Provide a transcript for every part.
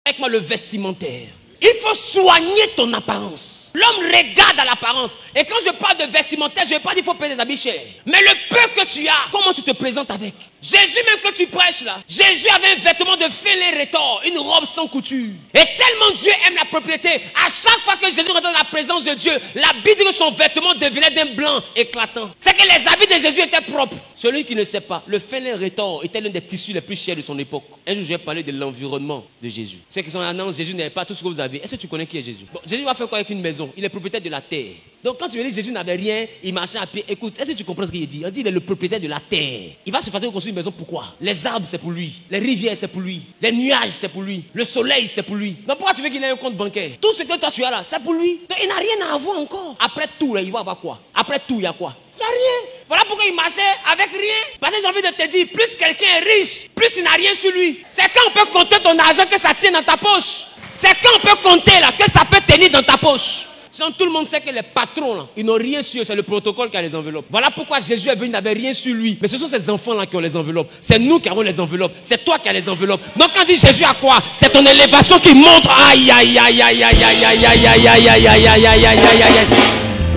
avec moi le vestimentaire. Il faut soigner ton apparence. L'homme regarde à l'apparence. Et quand je parle de vestimentaire, je ne vais pas dire qu'il faut payer des habits chers. Mais le peu que tu as, comment tu te présentes avec? Jésus même que tu prêches là, Jésus avait un vêtement de fêlé rétort, une robe sans couture. Et tellement Dieu aime la propriété, à chaque fois que Jésus rentre dans la présence de Dieu, la Bible dit que son vêtement devenait d'un blanc éclatant. C'est que les habits de Jésus étaient propres. Celui qui ne sait pas, le fêlé rétort était l'un des tissus les plus chers de son époque. Un jour, je vais parler de l'environnement de Jésus. Ceux qui sont en annonce, Jésus n'avait pas tout ce que vous avez. Est-ce que tu connais qui est Jésus? Bon, Jésus va faire quoi avec une maison? Il est propriétaire de la terre. Donc quand tu me dis Jésus n'avait rien, il marchait à pied. Écoute, est-ce que tu comprends ce qu'il dit? On dit qu'il est le propriétaire de la terre. Il va se faire construire une maison, pourquoi? Les arbres c'est pour lui, les rivières c'est pour lui, les nuages c'est pour lui, le soleil c'est pour lui. Donc pourquoi tu veux qu'il ait un compte bancaire? Tout ce que toi tu as là, c'est pour lui. Donc il n'a rien à avoir encore. Après tout, là, il va avoir quoi? Après tout, il y a quoi? Il n'y a rien. Voilà pourquoi il marchait avec rien. Parce que j'ai envie de te dire, plus quelqu'un est riche, plus il n'a rien sur lui. C'est quand on peut compter ton argent que ça tient dans ta poche. C'est quand on peut compter là que ça peut tenir dans ta poche. Sinon tout le monde sait que les patrons là, ils n'ont rien sur eux, c'est le protocole qui a les enveloppes. Voilà pourquoi Jésus est venu, il n'avait rien sur lui. Mais ce sont ces enfants là qui ont les enveloppes. C'est nous qui avons les enveloppes. C'est toi qui as les enveloppes. Donc quand on dit Jésus a quoi? C'est ton élévation qui montre. Aïe aïe aïe aïe aïe aïe aïe aïe aïe aïe aïe aïe aïe aïe aïe aïe.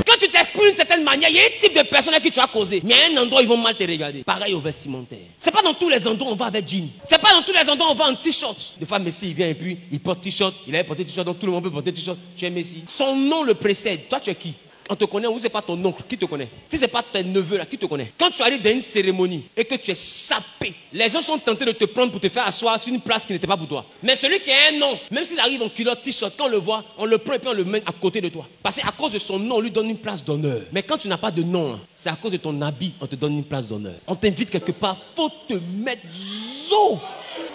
Quand tu t'exprimes d'une certaine manière, il y a un type de personne à qui tu as causé. Mais il y a un endroit où ils vont mal te regarder. Pareil au vestimentaire. C'est pas dans tous les endroits où on va avec jean. C'est pas dans tous les endroits où on va en t-shirt. Des fois, Messi, il vient et puis il porte t-shirt. Il avait porté t-shirt, donc tout le monde peut porter t-shirt. Tu es Messi. Son nom le précède. Toi, tu es qui? On te connaît ou c'est pas ton oncle? Qui te connaît? Si c'est pas ton neveu là, qui te connaît? Quand tu arrives dans une cérémonie et que tu es sapé, les gens sont tentés de te prendre pour te faire asseoir sur une place qui n'était pas pour toi. Mais celui qui a un nom, même s'il arrive en culotte, t-shirt, quand on le voit, on le prend et puis on le met à côté de toi. Parce qu'à cause de son nom, on lui donne une place d'honneur. Mais quand tu n'as pas de nom, c'est à cause de ton habit, on te donne une place d'honneur. On t'invite quelque part, faut te mettre zo.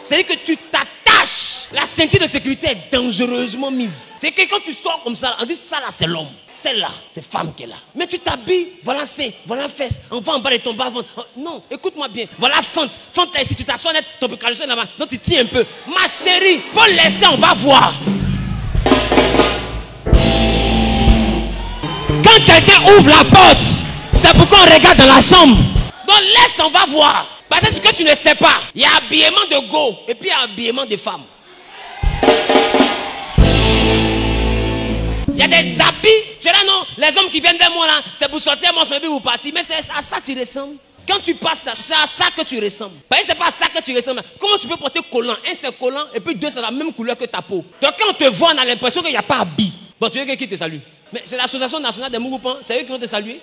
C'est-à-dire que tu t'attaches. La ceinture de sécurité est dangereusement mise. C'est que quand tu sors comme ça, on dit ça là c'est l'homme. Celle-là, c'est femme qui est là. Mais tu t'habilles, voilà sein, voilà fesse, on va en bas de ton bas-ventre. Non, écoute-moi bien. Voilà fente. Fente là ici, tu t'assois net, ton peu caleçon là-bas. Donc tu tiens un peu. Ma chérie, faut laisser, on va voir. Quand quelqu'un ouvre la porte, c'est pour qu'on regarde dans la chambre. Donc laisse, on va voir. Parce que ce que tu ne sais pas, il y a habillement de go et puis il y a habillement de femmes. Il y a des habits. Tu là non, les hommes qui viennent vers moi là, c'est pour sortir mon service ou partir. Mais c'est à ça que tu ressembles. Quand tu passes là, c'est à ça que tu ressembles. Parce que c'est pas à ça que tu ressembles. Comment tu peux porter collant? Un c'est collant et puis deux c'est la même couleur que ta peau. Donc quand on te voit, on a l'impression qu'il n'y a pas habit. Bon, tu veux qui te salue? Mais c'est l'association nationale des mouvements, c'est eux qui vont te saluer.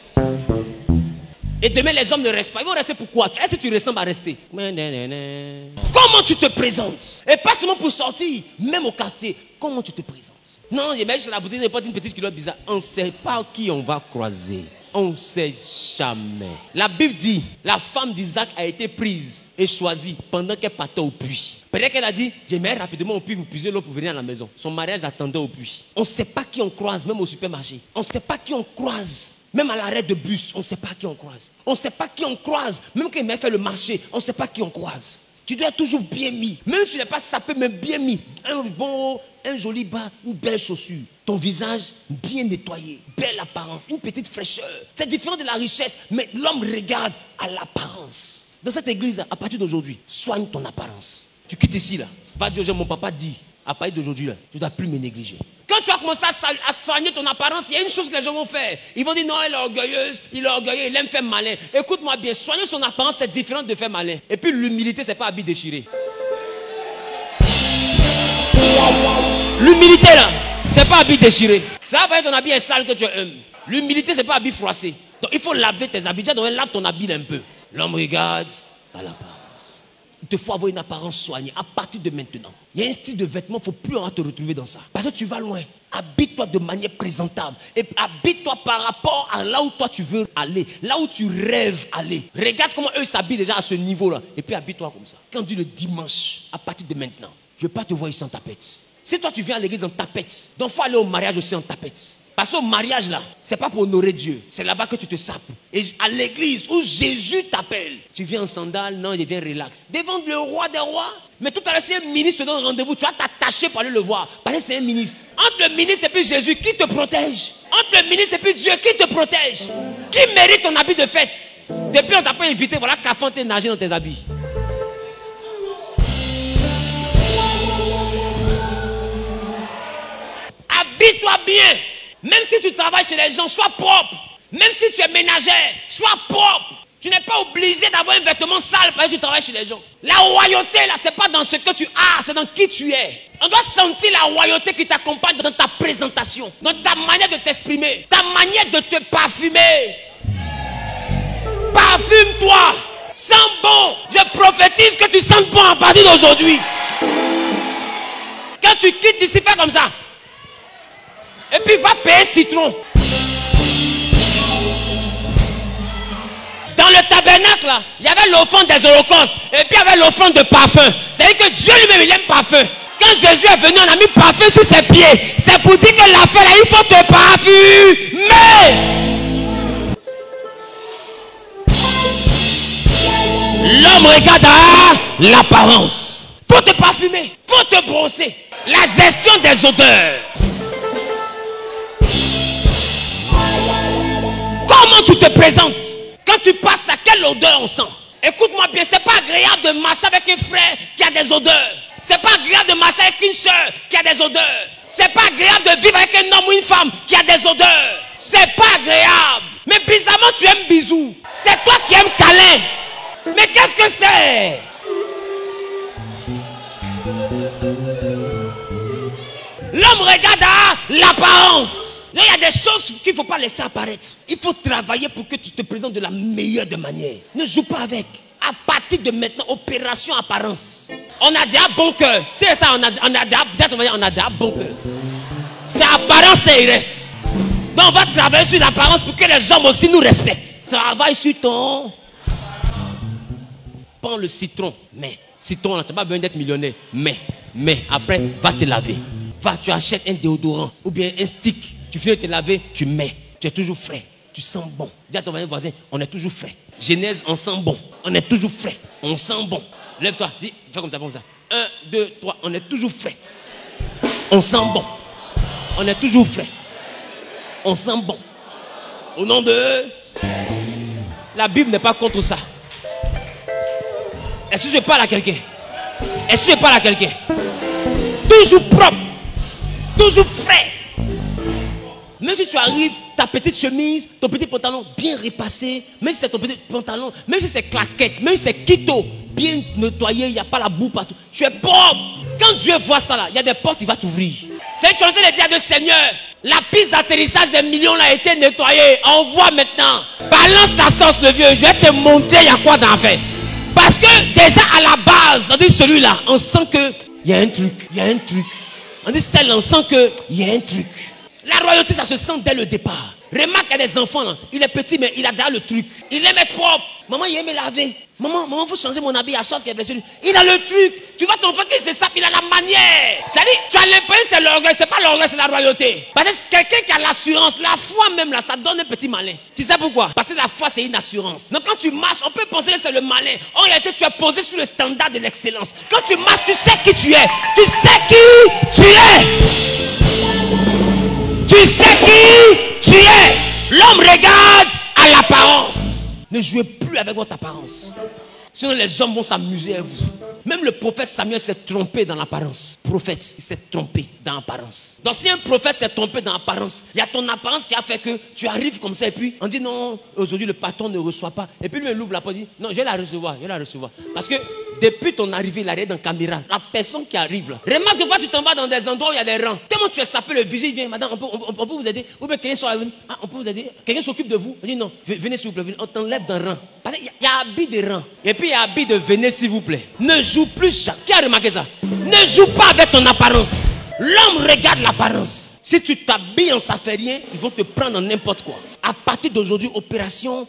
Et demain les hommes ne restent pas. Ils vont rester pourquoi? Est-ce que tu ressembles à rester? Comment tu te présentes? Et pas seulement pour sortir, même au quartier. Comment tu te présentes? Non, je mets juste la boutique, je porte une petite culotte bizarre. On ne sait pas qui on va croiser. On ne sait jamais. La Bible dit, la femme d'Isaac a été prise et choisie pendant qu'elle partait au puits. Peut-être qu'elle a dit, je mets rapidement au puits pour puiser l'eau pour venir à la maison. Son mariage attendait au puits. On ne sait pas qui on croise, même au supermarché. On ne sait pas qui on croise. Même à l'arrêt de bus, on ne sait pas qui on croise. On ne sait pas qui on croise. Même quand il m'a fait le marché, on ne sait pas qui on croise. Tu dois être toujours bien mis. Même si tu n'es pas sapé, mais bien mis. Un bon haut, un joli bas, une belle chaussure. Ton visage bien nettoyé, belle apparence, une petite fraîcheur. C'est différent de la richesse, mais l'homme regarde à l'apparence. Dans cette église, à partir d'aujourd'hui, soigne ton apparence. Tu quittes ici, là. Va dire, mon papa dit, à partir d'aujourd'hui, là, tu ne dois plus me négliger. Quand tu vas commencer à soigner ton apparence, il y a une chose que les gens vont faire. Ils vont dire non, elle est orgueilleuse, il est orgueilleux, il aime faire malin. Écoute-moi bien, soigner son apparence, c'est différent de faire malin. Et puis l'humilité, c'est pas habit déchiré. L'humilité là, c'est pas habit déchiré. Ça va pas être ton habit est sale que tu es humble. L'humilité, c'est pas habit froissé. Donc il faut laver tes habits. Déjà, lave ton habit un peu. L'homme regarde à l'apparence. Il te faut avoir une apparence soignée à partir de maintenant. Il y a un style de vêtement, il ne faut plus te retrouver dans ça. Parce que tu vas loin. Habite-toi de manière présentable. Et habite-toi par rapport à là où toi tu veux aller. Là où tu rêves aller. Regarde comment eux s'habillent déjà à ce niveau-là. Et puis habite-toi comme ça. Quand on dit le dimanche, à partir de maintenant, je ne veux pas te voir ici en tapette. Si toi tu viens à l'église en tapette, donc il faut aller au mariage aussi en tapette. Parce qu'au mariage là, c'est pas pour honorer Dieu. C'est là-bas que tu te sapes. Et à l'église où Jésus t'appelle, tu viens en sandales, non, je viens relax. Devant le roi des rois. Mais tout à l'heure, si un ministre te donne rendez-vous, tu vas t'attacher pour aller le voir. Parce que c'est un ministre. Entre le ministre et puis Jésus, qui te protège? Entre le ministre et puis Dieu, qui te protège? Qui mérite ton habit de fête? Depuis on t'a pas invité, voilà qu'à fond t'es nagé dans tes habits. bien. Même si tu travailles chez les gens, sois propre. Même si tu es ménagère, sois propre. Tu n'es pas obligé d'avoir un vêtement sale parce que tu travailles chez les gens. La royauté, là, c'est pas dans ce que tu as, c'est dans qui tu es. On doit sentir la royauté qui t'accompagne dans ta présentation, dans ta manière de t'exprimer, ta manière de te parfumer. Parfume-toi. Sens bon. Je prophétise que tu sens bon à partir d'aujourd'hui. Quand tu quittes ici, fais comme ça. Et puis va payer citron. Dans le tabernacle, là, il y avait l'offrande des holocaustes. Et puis il y avait l'offrande de parfum. C'est-à-dire que Dieu lui-même, il aime parfum. Quand Jésus est venu, on a mis parfum sur ses pieds. C'est pour dire que l'affaire là, il faut te parfumer. L'homme regarde à l'apparence. Faut te parfumer. Faut te brosser. La gestion des odeurs. Comment tu te présentes? Quand tu passes, à quelle odeur on sent? Écoute-moi bien, c'est pas agréable de marcher avec un frère qui a des odeurs. C'est pas agréable de marcher avec une soeur qui a des odeurs. C'est pas agréable de vivre avec un homme ou une femme qui a des odeurs. C'est pas agréable. Mais bizarrement, tu aimes bisous. C'est toi qui aimes câlin. Mais qu'est-ce que c'est? L'homme regarde à l'apparence. Il y a des choses qu'il ne faut pas laisser apparaître. Il faut travailler pour que tu te présentes de la meilleure des manières. Ne joue pas avec. À partir de maintenant, opération apparence. On a déjà bon cœur. C'est ça, on a déjà bon cœur. C'est apparence et il reste. Donc on va travailler sur l'apparence pour que les hommes aussi nous respectent. Travaille sur ton... Prends le citron. Mais, citron, là, tu n'as pas besoin d'être millionnaire. Mais, après, va te laver. Va, tu achètes un déodorant ou bien un stick. Tu finis de te laver, tu mets. Tu es toujours frais. Tu sens bon. Dis à ton voisin, on est toujours frais. Genèse, on sent bon. On est toujours frais. On sent bon. Lève-toi, dis, fais comme ça, comme ça. 1, 2, 3, on est toujours frais. On sent bon. On est toujours frais. On sent bon. Au nom de... La Bible n'est pas contre ça. Est-ce que je parle à quelqu'un? Est-ce que je parle à quelqu'un? Toujours propre. Toujours frais. Même si tu arrives, ta petite chemise, ton petit pantalon bien repassé, même si c'est ton petit pantalon, même si c'est claquette, même si c'est quito, bien nettoyé, il n'y a pas la boue partout. Tu es propre. Quand Dieu voit ça là, il y a des portes, il va t'ouvrir. C'est tu es en train de dire à Dieu, Seigneur, la piste d'atterrissage des millions là a été nettoyée. Envoie maintenant. Balance ta sauce, le vieux. Je vais te montrer, il y a quoi d'en faire. Parce que déjà à la base, on dit celui-là, on sent que il y a un truc, il y a un truc. On dit celle-là, on sent que il y a un truc. La royauté, ça se sent dès le départ. Remarque, il y a des enfants là. Il est petit, mais il a déjà le truc. Il aime être propre. Maman, il aime me laver. Maman, faut changer mon habit à sauce qui est sur lui. Il a le truc. Tu vois ton frère qui se sape, il a la manière. C'est-à-dire, tu as l'impression que c'est l'orgueil. C'est pas l'orgueil, c'est la royauté. Parce que quelqu'un qui a l'assurance, la foi même là, ça donne un petit malin. Tu sais pourquoi? Parce que la foi, c'est une assurance. Donc quand tu marches, on peut penser que c'est le malin. En réalité, tu es posé sur le standard de l'excellence. Quand tu marches, tu sais qui tu es. Tu sais qui tu es. Tu sais qui tu es. L'homme regarde à l'apparence. Ne jouez plus avec votre apparence. Sinon les hommes vont s'amuser à vous. Même le prophète Samuel s'est trompé dans l'apparence. Prophète, il s'est trompé dans l'apparence. Donc si un prophète s'est trompé dans l'apparence, il y a ton apparence qui a fait que tu arrives comme ça et puis on dit non, aujourd'hui le patron ne reçoit pas. Et puis lui il ouvre la porte et dit non, je vais la recevoir, je vais la recevoir. Parce que depuis ton arrivée, il arrive dans la caméra. La personne qui arrive là. Remarque de fois tu t'en vas dans des endroits où il y a des rangs. Tellement tu es sapé, le vigile vient, madame, on peut vous aider. Ou bien quelqu'un soit venu, ah, on peut vous aider. Quelqu'un s'occupe de vous. On dit non, venez s'il vous plaît, venez. On t'enlève d'un rang. Parce qu'il y a habit de rang. Et puis il y a habit de venez s'il vous plaît. Ne joue plus jamais. Qui a remarqué ça? Ne joue pas avec ton apparence. L'homme regarde l'apparence. Si tu t'habilles en saférien, ils vont te prendre en n'importe quoi. À partir d'aujourd'hui, opération